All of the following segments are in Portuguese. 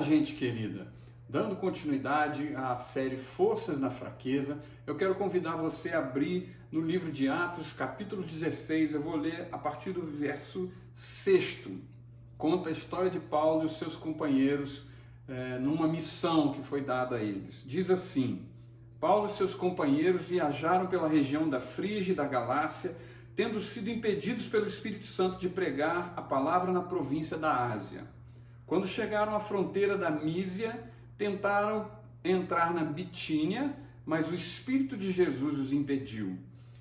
gente querida, dando continuidade à série Forças na Fraqueza, eu quero convidar você a abrir no livro de Atos, capítulo 16, eu vou ler a partir do verso 6. Conta a história de Paulo e os seus companheiros numa missão que foi dada a eles. Diz assim: Paulo e seus companheiros viajaram pela região da Frígia e da Galácia, tendo sido impedidos pelo Espírito Santo de pregar a palavra na província da Ásia. Quando chegaram à fronteira da Mísia, tentaram entrar na Bitínia, mas o Espírito de Jesus os impediu.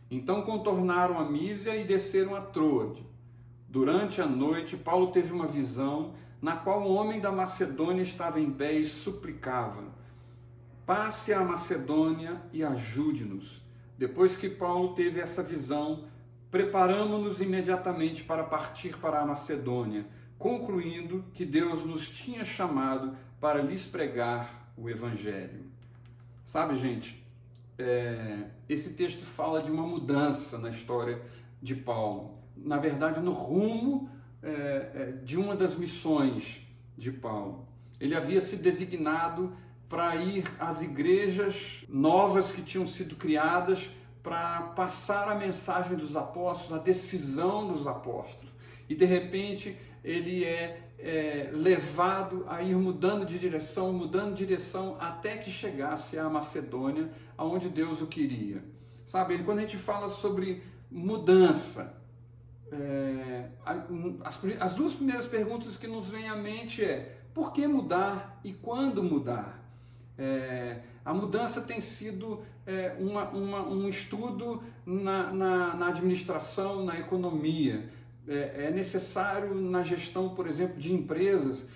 Então contornaram a Mísia e desceram a Troade. Durante a noite, Paulo teve uma visão na qual um homem da Macedônia estava em pé e suplicava: passe à Macedônia e ajude-nos. Depois que Paulo teve essa visão, preparamo-nos imediatamente para partir para a Macedônia, concluindo que Deus nos tinha chamado para lhes pregar o Evangelho. Sabe, gente, esse texto fala de uma mudança na história de Paulo. Na verdade, no rumo de uma das missões de Paulo. Ele havia se designado para ir às igrejas novas que tinham sido criadas para passar a mensagem dos apóstolos, a decisão dos apóstolos. E de repente ele é levado a ir mudando de direção até que chegasse à Macedônia, aonde Deus o queria. Sabe, quando a gente fala sobre mudança, as duas primeiras perguntas que nos vêm à mente por que mudar e quando mudar? A mudança tem sido um estudo na administração, na economia. É necessário na gestão, por exemplo, de empresas,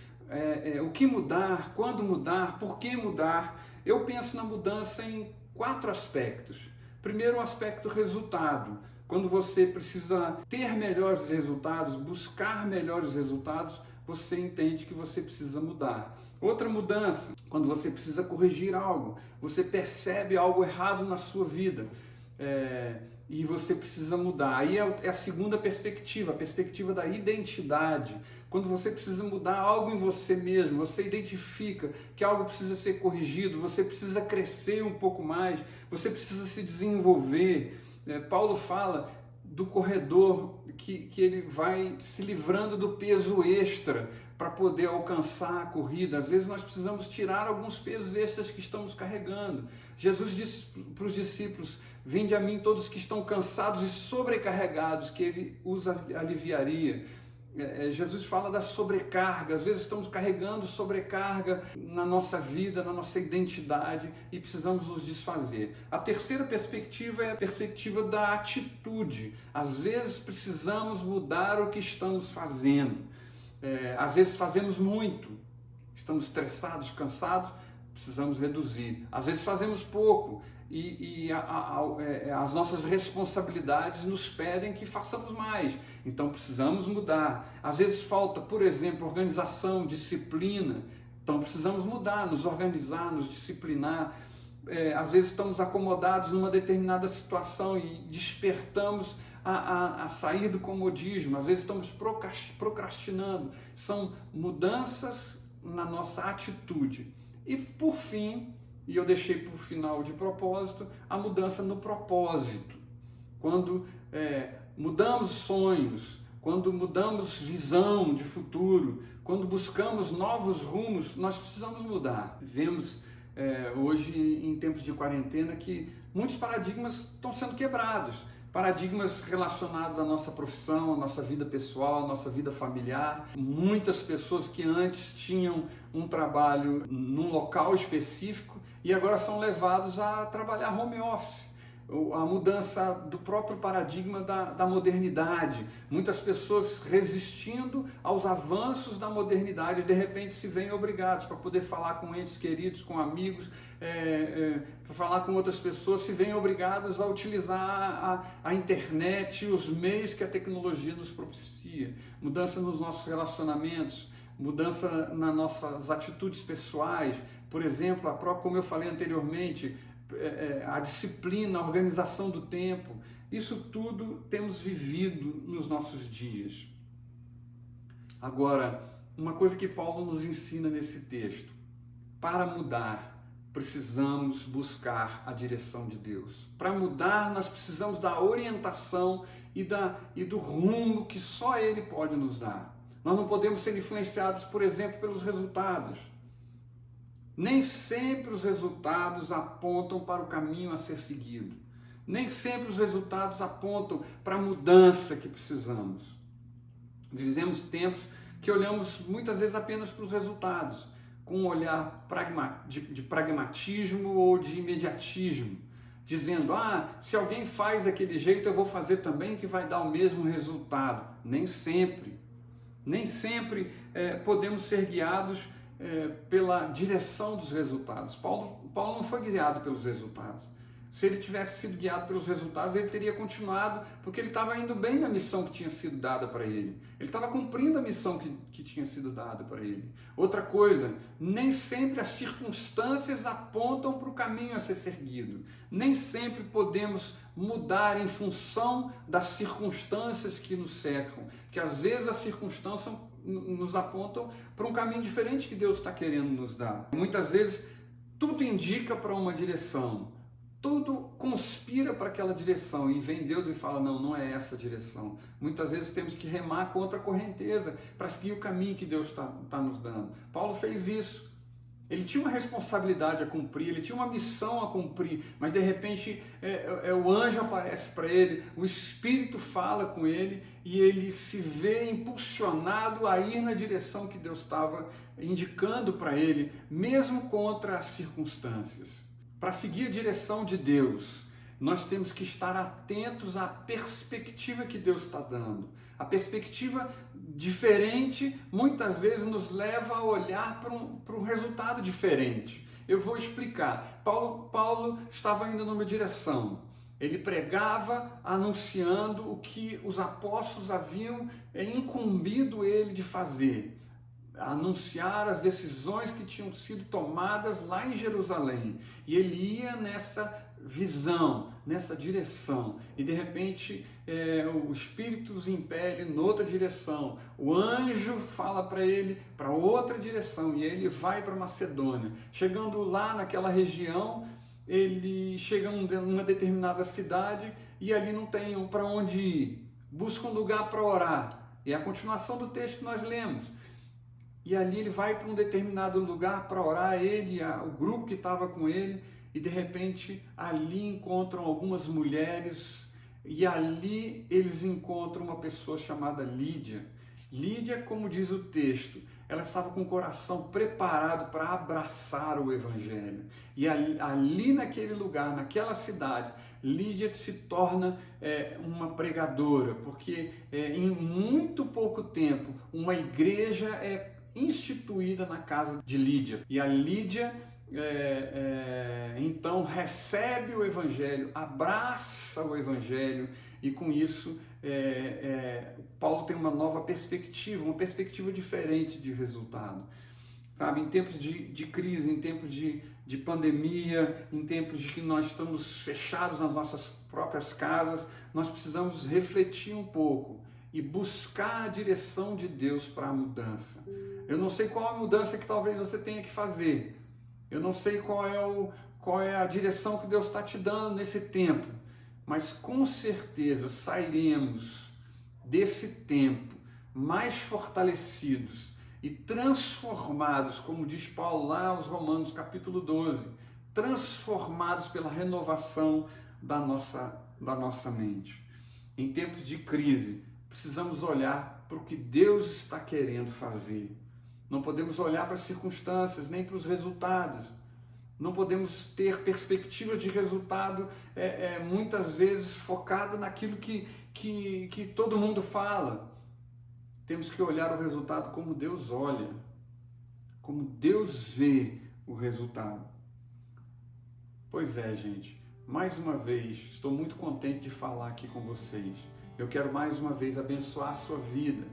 o que mudar, quando mudar, por que mudar. Eu penso na mudança em 4 aspectos. Primeiro, o aspecto resultado. Quando você precisa ter melhores resultados, buscar melhores resultados, você entende que você precisa mudar. Outra mudança, quando você precisa corrigir algo, você percebe algo errado na sua vida e você precisa mudar. Aí é a segunda perspectiva, a perspectiva da identidade. Quando você precisa mudar algo em você mesmo, você identifica que algo precisa ser corrigido, você precisa crescer um pouco mais, você precisa se desenvolver. Paulo fala do corredor que ele vai se livrando do peso extra para poder alcançar a corrida. Às vezes nós precisamos tirar alguns pesos extras que estamos carregando. Jesus disse para os discípulos: vinde a mim todos que estão cansados e sobrecarregados, que ele os aliviaria. Jesus fala da sobrecarga. Às vezes estamos carregando sobrecarga na nossa vida, na nossa identidade, e precisamos nos desfazer. A terceira perspectiva é a perspectiva da atitude. Às vezes precisamos mudar o que estamos fazendo. Às vezes fazemos muito, estamos estressados, cansados, precisamos reduzir. Às vezes fazemos pouco e as nossas responsabilidades nos pedem que façamos mais, então precisamos mudar. Às vezes falta, por exemplo, organização, disciplina, então precisamos mudar, nos organizar, nos disciplinar. Às vezes estamos acomodados numa determinada situação e despertamos a sair do comodismo. Às vezes estamos procrastinando. São mudanças na nossa atitude. E por fim, e eu deixei por final de propósito, a mudança no propósito. Quando mudamos sonhos, quando mudamos visão de futuro, quando buscamos novos rumos, nós precisamos mudar. Vemos hoje, em tempos de quarentena, que muitos paradigmas estão sendo quebrados. Paradigmas relacionados à nossa profissão, à nossa vida pessoal, à nossa vida familiar. Muitas pessoas que antes tinham um trabalho num local específico e agora são levados a trabalhar home office. A mudança do próprio paradigma da modernidade. Muitas pessoas resistindo aos avanços da modernidade, de repente se veem obrigados para poder falar com entes queridos, com amigos, para falar com outras pessoas, se veem obrigados a utilizar a internet, os meios que a tecnologia nos propicia. Mudança nos nossos relacionamentos, mudança nas nossas atitudes pessoais. Por exemplo, como eu falei anteriormente, a disciplina, a organização do tempo. Isso tudo temos vivido nos nossos dias. Agora, uma coisa que Paulo nos ensina nesse texto. Para mudar, precisamos buscar a direção de Deus. Para mudar, nós precisamos da orientação e do rumo que só Ele pode nos dar. Nós não podemos ser influenciados, por exemplo, pelos resultados. Nem sempre os resultados apontam para o caminho a ser seguido. Nem sempre os resultados apontam para a mudança que precisamos. Vivemos tempos que olhamos muitas vezes apenas para os resultados, com um olhar de pragmatismo ou de imediatismo, dizendo, se alguém faz daquele jeito, eu vou fazer também que vai dar o mesmo resultado. Nem sempre podemos ser guiados pela direção dos resultados. Paulo não foi guiado pelos resultados. Se ele tivesse sido guiado pelos resultados, ele teria continuado, porque ele estava indo bem na missão que tinha sido dada para ele. Ele estava cumprindo a missão que tinha sido dada para ele. Outra coisa, nem sempre as circunstâncias apontam para o caminho a ser seguido. Nem sempre podemos mudar em função das circunstâncias que nos cercam, que às vezes as circunstâncias nos apontam para um caminho diferente que Deus está querendo nos dar. Muitas vezes tudo indica para uma direção, tudo conspira para aquela direção e vem Deus e fala, não é essa a direção. Muitas vezes temos que remar contra a correnteza para seguir o caminho que Deus está nos dando. Paulo fez isso. Ele tinha uma responsabilidade a cumprir, ele tinha uma missão a cumprir, mas de repente o anjo aparece para ele, o Espírito fala com ele e ele se vê impulsionado a ir na direção que Deus estava indicando para ele, mesmo contra as circunstâncias. Para seguir a direção de Deus, nós temos que estar atentos à perspectiva que Deus está dando. A perspectiva diferente muitas vezes nos leva a olhar para um resultado diferente. Eu vou explicar. Paulo estava indo numa direção. Ele pregava anunciando o que os apóstolos haviam incumbido ele de fazer. Anunciar as decisões que tinham sido tomadas lá em Jerusalém. E ele ia nessa visão, nessa direção. E de repente o Espírito os impele noutra direção. O anjo fala para ele para outra direção. E ele vai para Macedônia. Chegando lá naquela região, ele chega numa determinada cidade e ali não tem para onde ir. Busca um lugar para orar. É a continuação do texto que nós lemos. E ali ele vai para um determinado lugar para orar, o grupo que estava com ele, e de repente ali encontram algumas mulheres, e ali eles encontram uma pessoa chamada Lídia. Lídia, como diz o texto, ela estava com o coração preparado para abraçar o Evangelho. E ali naquele lugar, naquela cidade, Lídia se torna uma pregadora, porque em muito pouco tempo uma igreja instituída na casa de Lídia. E a Lídia então recebe o Evangelho, abraça o Evangelho e com isso Paulo tem uma nova perspectiva, uma perspectiva diferente de resultado. Sabe, em tempos de crise, em tempos de pandemia, em tempos de que nós estamos fechados nas nossas próprias casas, nós precisamos refletir um pouco e buscar a direção de Deus para a mudança. Eu não sei qual a mudança que talvez você tenha que fazer. Eu não sei qual é a direção que Deus está te dando nesse tempo. Mas com certeza sairemos desse tempo mais fortalecidos e transformados, como diz Paulo lá aos Romanos capítulo 12, transformados pela renovação da nossa mente. Em tempos de crise, precisamos olhar para o que Deus está querendo fazer. Não podemos olhar para as circunstâncias, nem para os resultados. Não podemos ter perspectiva de resultado muitas vezes focada naquilo que todo mundo fala. Temos que olhar o resultado como Deus olha, como Deus vê o resultado. Pois é, gente, mais uma vez, estou muito contente de falar aqui com vocês. Eu quero mais uma vez abençoar a sua vida,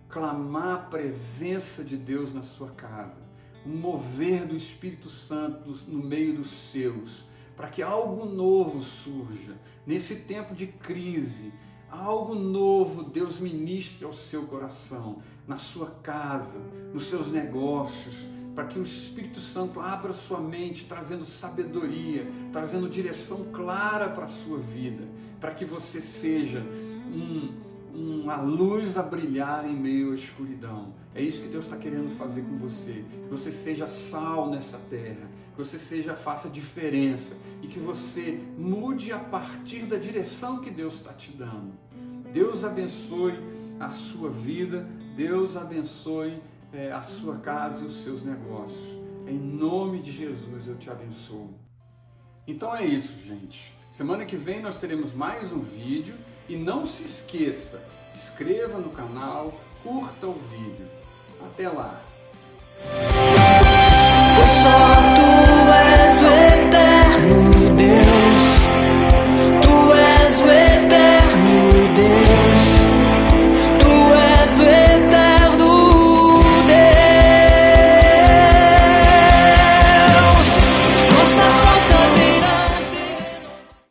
clamar a presença de Deus na sua casa, um mover do Espírito Santo no meio dos seus, para que algo novo surja. Nesse tempo de crise, algo novo Deus ministre ao seu coração. na sua casa, nos seus negócios, para que o Espírito Santo abra sua mente, trazendo sabedoria, trazendo direção clara para a sua vida, para que você seja uma luz a brilhar em meio à escuridão. É isso que Deus está querendo fazer com você. Que você seja sal nessa terra, que você faça diferença e que você mude a partir da direção que Deus está te dando. Deus abençoe a sua vida, Deus abençoe a sua casa e os seus negócios. Em nome de Jesus eu te abençoo. Então é isso, gente. Semana que vem nós teremos mais um vídeo e não se esqueça, inscreva no canal, curta o vídeo. Até lá!